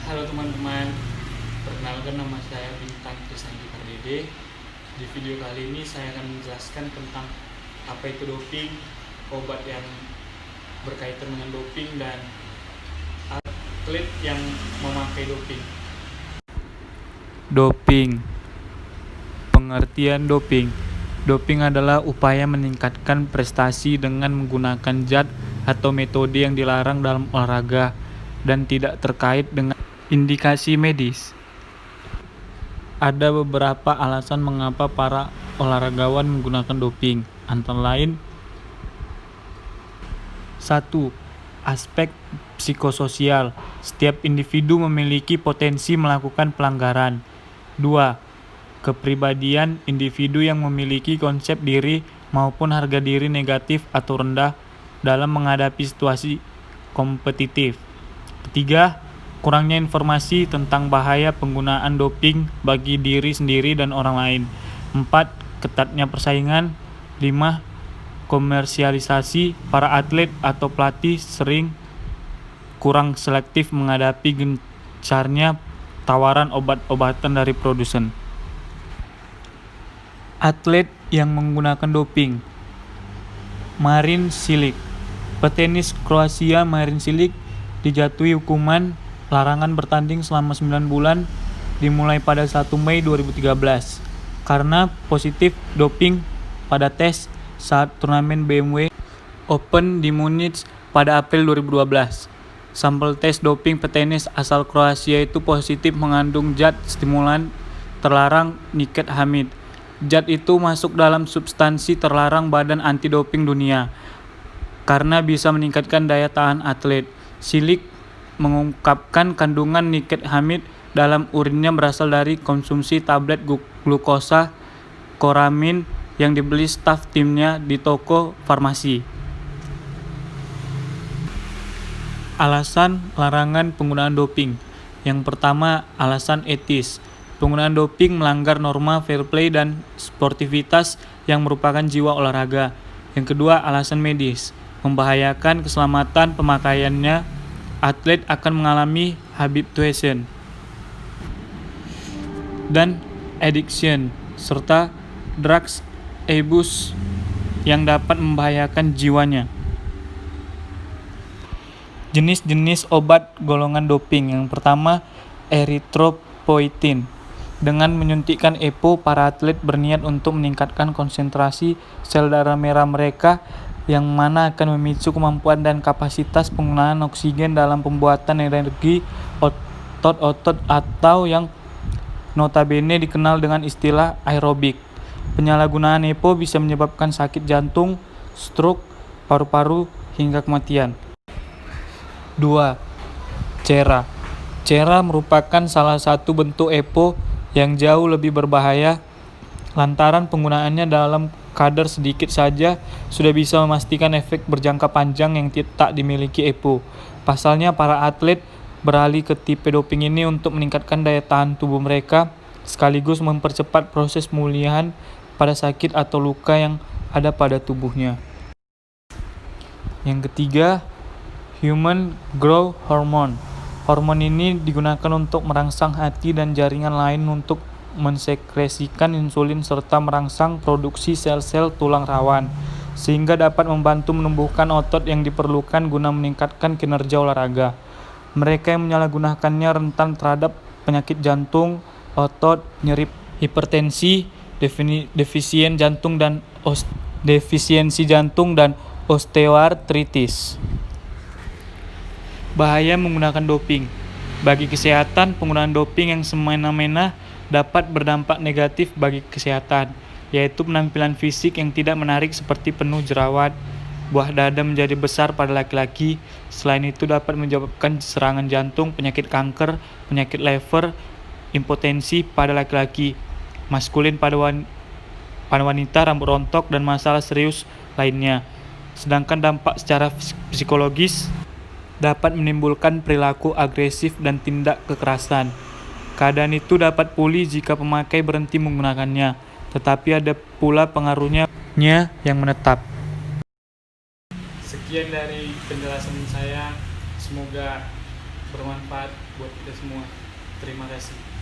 Halo teman-teman, perkenalkan nama saya Bintang Krisandi Pardede. Di video kali ini saya akan menjelaskan tentang apa itu doping, obat yang berkaitan dengan doping, dan atlet yang memakai doping. Doping. Pengertian doping. Doping adalah upaya meningkatkan prestasi dengan menggunakan zat atau metode yang dilarang dalam olahraga dan tidak terkait dengan indikasi medis. Ada beberapa alasan mengapa para olahragawan menggunakan doping, antara lain 1. Aspek psikososial. Setiap individu memiliki potensi melakukan pelanggaran. 2. Kepribadian individu yang memiliki konsep diri maupun harga diri negatif atau rendah dalam menghadapi situasi kompetitif. 3. Kurangnya informasi tentang bahaya penggunaan doping bagi diri sendiri dan orang lain. 4. Ketatnya persaingan. 5. Komersialisasi. Para atlet atau pelatih sering kurang selektif menghadapi gencarnya tawaran obat-obatan dari produsen. Atlet yang menggunakan doping. Marin Cilic. Petenis Kroasia Marin Cilic dijatuhi hukuman larangan bertanding selama 9 bulan dimulai pada 1 Mei 2013 karena positif doping pada tes saat turnamen BMW Open di Munich pada April 2012. Sampel tes doping petenis asal Kroasia itu positif mengandung zat stimulan terlarang niket-hamid. Zat itu masuk dalam substansi terlarang Badan Anti-Doping Dunia karena bisa meningkatkan daya tahan atlet. Cilic mengungkapkan kandungan niket-hamid dalam urinnya berasal dari konsumsi tablet glukosa koramin yang dibeli staf timnya di toko farmasi. Alasan larangan penggunaan doping. Yang pertama, alasan etis. Penggunaan doping melanggar norma fair play dan sportivitas yang merupakan jiwa olahraga. Yang kedua, alasan medis. Membahayakan keselamatan pemakaiannya. Atlet akan mengalami habituation dan addiction serta drugs abuse yang dapat membahayakan jiwanya. Jenis-jenis obat golongan doping. Yang pertama, erythropoietin. Dengan menyuntikkan EPO, para atlet berniat untuk meningkatkan konsentrasi sel darah merah mereka yang mana akan memicu kemampuan dan kapasitas penggunaan oksigen dalam pembuatan energi otot-otot atau yang notabene dikenal dengan istilah aerobik. Penyalahgunaan EPO bisa menyebabkan sakit jantung, stroke, paru-paru, hingga kematian. 2. Cera. Cera merupakan salah satu bentuk EPO yang jauh lebih berbahaya lantaran penggunaannya dalam kadar sedikit saja sudah bisa memastikan efek berjangka panjang yang tak dimiliki EPO. Pasalnya, para atlet beralih ke tipe doping ini untuk meningkatkan daya tahan tubuh mereka sekaligus mempercepat proses pemulihan pada sakit atau luka yang ada pada tubuhnya. Yang ketiga, human growth hormone. Hormon ini digunakan untuk merangsang hati dan jaringan lain untuk mensekresikan insulin serta merangsang produksi sel-sel tulang rawan, sehingga dapat membantu menumbuhkan otot yang diperlukan guna meningkatkan kinerja olahraga. Mereka yang menyalahgunakannya rentan terhadap penyakit jantung, otot, nyeri, hipertensi, defisiensi jantung dan osteoartritis. Bahaya menggunakan doping. Bagi kesehatan, penggunaan doping yang semena-mena dapat berdampak negatif bagi kesehatan, yaitu penampilan fisik yang tidak menarik seperti penuh jerawat, buah dada menjadi besar pada laki-laki. Selain itu dapat menyebabkan serangan jantung, penyakit kanker, penyakit liver, impotensi pada laki-laki, maskulin pada wanita, rambut rontok, dan masalah serius lainnya. Sedangkan dampak secara psikologis dapat menimbulkan perilaku agresif dan tindak kekerasan. Keadaan itu dapat pulih jika pemakai berhenti menggunakannya, tetapi ada pula pengaruhnya yang menetap. Sekian dari penjelasan saya, semoga bermanfaat. buat kita semua. Terima kasih.